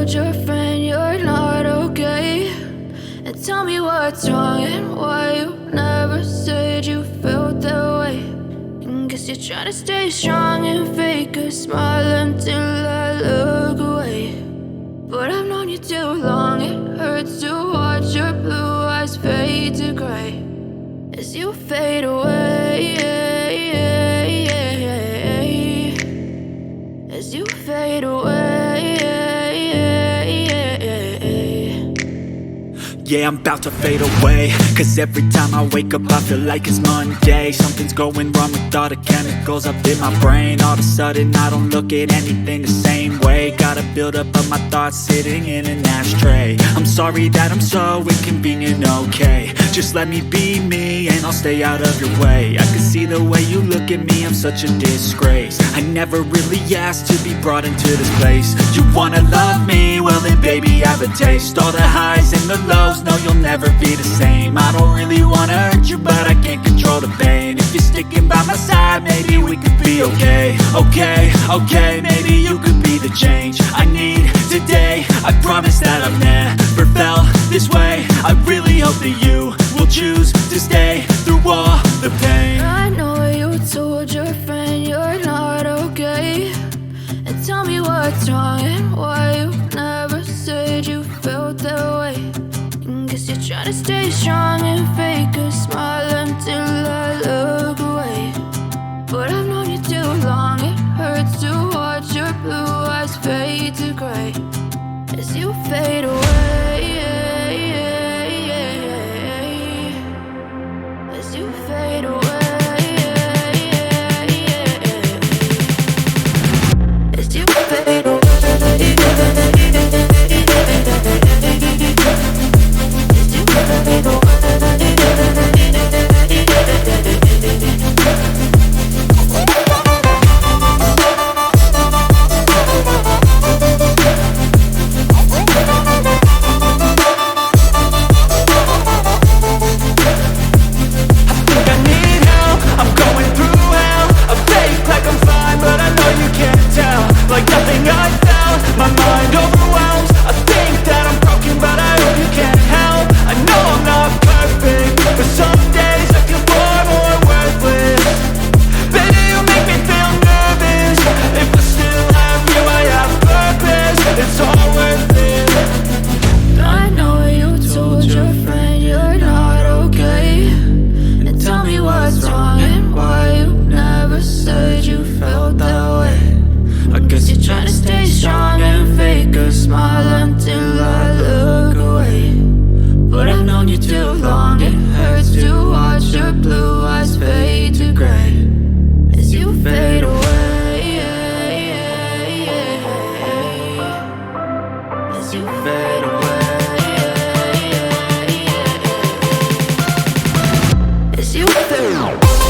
told your friend you're not okay, and tell me what's wrong and why you never said you felt that way. And guess you're trying to stay strong and fake a smile until I look away. But I've known you too long, it hurts to watch your blue eyes fade to gray as you fade away, as you fade away. Yeah, I'm about to fade away, cause every time I wake up I feel like it's Monday. Something's going wrong with all the chemicals up in my brain. All of a sudden I don't look at anything the same way. Gotta build up of my thoughts sitting in an ashtray. I'm sorry that I'm so inconvenient, okay. Just let me be me and I'll stay out of your way. I can see the way you look at me, I'm such a disgrace. I never really asked to be brought into this place. You wanna love me? Well then baby have a taste. All the highs and the lows, no, you'll never be the same. I don't really wanna hurt you, but I can't control the pain. If you're sticking by my side, maybe we could be okay. Okay, maybe you could be the change I need today. I promise that I've never felt this way. I really hope that you will choose to stay through all the pain. I know you told your friend you're not okay, and tell me what's wrong and why you never said you felt that way. Guess you're trying to stay strong and fake a smile until I look away. But I've known you too long, it hurts to watch your blue eyes fade to gray as you fade away, as you fade away, as you fade away. As you fade away.